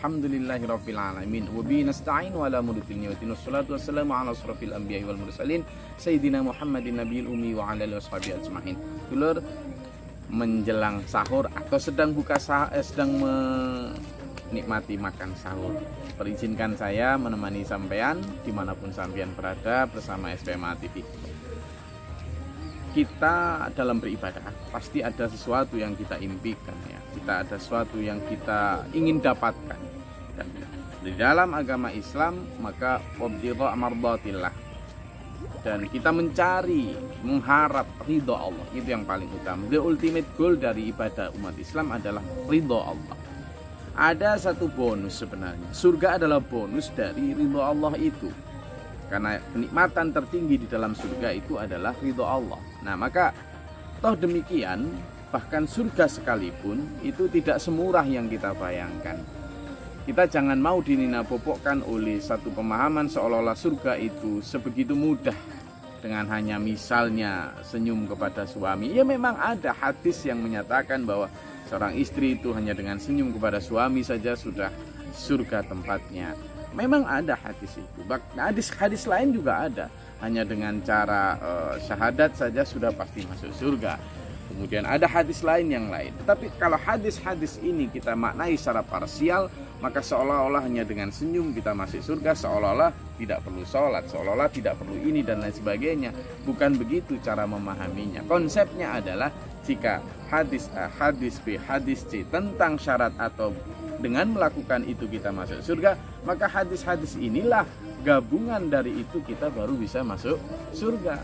Alhamdulillahirabbil alamin. Wa bihi nasta'in wa ala mudil niyatin wassalatu wassalamu ala asrofil anbiya'i wal mursalin sayyidina Muhammadin nabiyil ummi wa ala alihi washabihi ajmain. Dulur, menjelang sahur atau sedang sedang menikmati makan sahur, perizinkan saya menemani sampean dimanapun sampean berada bersama SPMA TV. Kita dalam beribadah pasti ada sesuatu yang kita impikan, ya. Kita ada sesuatu yang kita ingin dapatkan. Dan di dalam agama Islam maka wabtigha' mardatillah, dan kita mencari, mengharap ridho Allah, itu yang paling utama. The ultimate goal dari ibadah umat Islam adalah ridho Allah. Ada satu bonus sebenarnya, surga adalah bonus dari ridho Allah itu. Karena kenikmatan tertinggi di dalam surga itu adalah ridho Allah. Nah maka toh demikian, bahkan surga sekalipun itu tidak semurah yang kita bayangkan. Kita jangan mau dinina-bobokkan oleh satu pemahaman seolah-olah surga itu sebegitu mudah dengan hanya misalnya senyum kepada suami. Ya memang ada hadis yang menyatakan bahwa seorang istri itu hanya dengan senyum kepada suami saja sudah surga tempatnya. Memang ada hadis itu. Hadis lain juga ada. Hanya dengan cara syahadat saja sudah pasti masuk surga. Kemudian ada hadis lain yang lain. Tetapi kalau hadis-hadis ini kita maknai secara parsial, maka seolah-olah hanya dengan senyum kita masuk surga, seolah-olah tidak perlu sholat, seolah-olah tidak perlu ini dan lain sebagainya. Bukan begitu cara memahaminya. Konsepnya adalah jika hadis A, hadis B, hadis C tentang syarat atau dengan melakukan itu kita masuk surga, maka hadis-hadis inilah gabungan dari itu kita baru bisa masuk surga.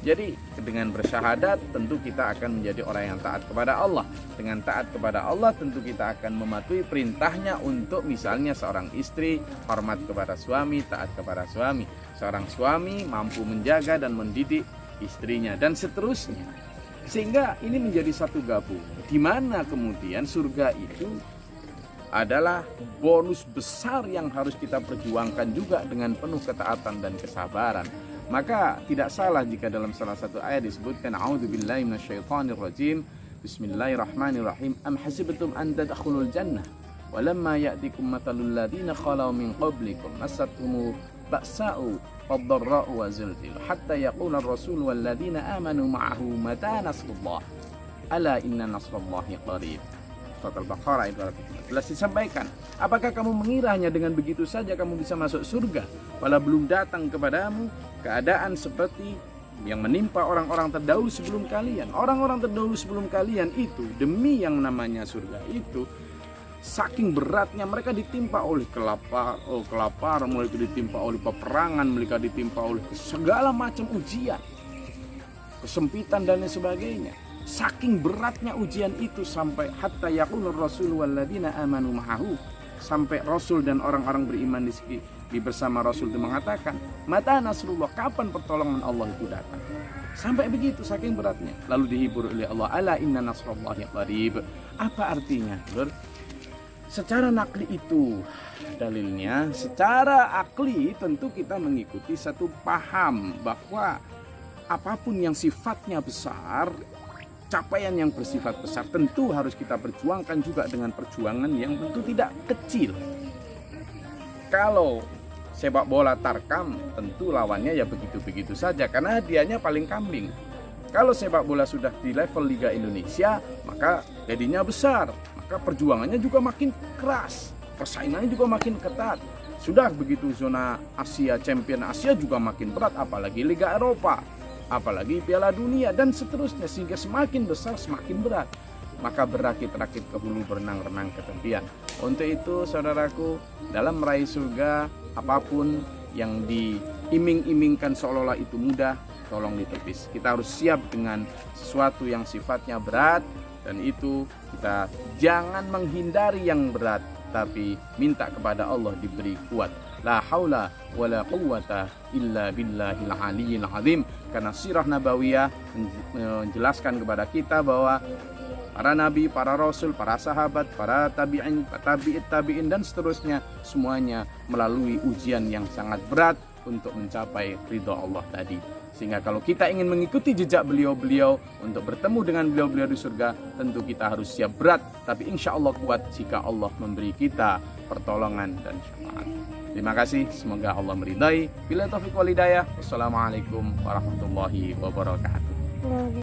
Jadi dengan bersyahadat tentu kita akan menjadi orang yang taat kepada Allah. Dengan taat kepada Allah tentu kita akan mematuhi perintahnya untuk misalnya seorang istri hormat kepada suami, taat kepada suami. Seorang suami mampu menjaga dan mendidik istrinya dan seterusnya. Sehingga ini menjadi satu gabung, di mana kemudian surga itu adalah bonus besar yang harus kita perjuangkan juga dengan penuh ketaatan dan kesabaran. Maka tidak salah jika dalam salah satu ayat disebutkan a'udzubillahi minasyaitonirrajim, bismillahirrahmanirrahim, am hasibtum an tadkhulul jannah walamma ya'tikum mathalul ladzina khalau min qablikum massatuhum ba'sa'u wad-dharra'u wa zilzilu hatta yaqula ar-rasul wal ladzina amanu ma'ahu mata nasrullah ala inna nasrallahi qarib. Surat Al-Baqarah ayat 214 disampaikan, apakah kamu mengira hanya dengan begitu saja kamu bisa masuk surga, walau belum datang kepadamu keadaan seperti yang menimpa orang-orang terdahulu sebelum kalian. Orang-orang terdahulu sebelum kalian itu demi yang namanya surga itu, saking beratnya mereka ditimpa oleh kelaparan, mereka ditimpa oleh peperangan, mereka ditimpa oleh segala macam ujian, kesempitan dan lain sebagainya. Saking beratnya ujian itu sampai hatta yaqulur rasul walladzina amanu ma'ahu, sampai Rasul dan orang-orang beriman di bersama Rasul itu mengatakan, mata nasrullah, kapan pertolongan Allah itu datang. Sampai begitu saking beratnya. Lalu dihibur oleh Allah, ala inna nasrallahi qarib. Apa artinya? Secara nakli itu dalilnya, secara akli tentu kita mengikuti satu paham bahwa apapun yang sifatnya besar, capaian yang bersifat besar tentu harus kita perjuangkan juga dengan perjuangan yang tentu tidak kecil. Kalau sepak bola tarkam tentu lawannya ya begitu-begitu saja karena hadiahnya paling kambing. Kalau sepak bola sudah di level Liga Indonesia maka jadinya besar, maka perjuangannya juga makin keras, persaingannya juga makin ketat. Sudah begitu zona Asia, Champion Asia juga makin berat, apalagi Liga Eropa, apalagi Piala Dunia dan seterusnya, sehingga semakin besar semakin berat. Maka berakit-rakit ke hulu, berenang-renang ke tepian. Untuk itu saudaraku, dalam meraih surga, apapun yang diiming-imingkan seolah-olah itu mudah, tolong ditepis. Kita harus siap dengan sesuatu yang sifatnya berat, dan itu kita jangan menghindari yang berat, tapi minta kepada Allah diberi kuat. La haula wala quwwata illa billahil aliyyil azim. Karena sirah nabawiyah menjelaskan kepada kita bahwa para nabi, para rasul, para sahabat, para tabi'in dan seterusnya semuanya melalui ujian yang sangat berat untuk mencapai ridha Allah tadi. Sehingga kalau kita ingin mengikuti jejak beliau-beliau untuk bertemu dengan beliau-beliau di surga, tentu kita harus siap berat, tapi insya Allah kuat jika Allah memberi kita pertolongan dan syafaat. Terima kasih, semoga Allah meridai. Bila taufiq wal hidayah. Wassalamualaikum warahmatullahi wabarakatuh.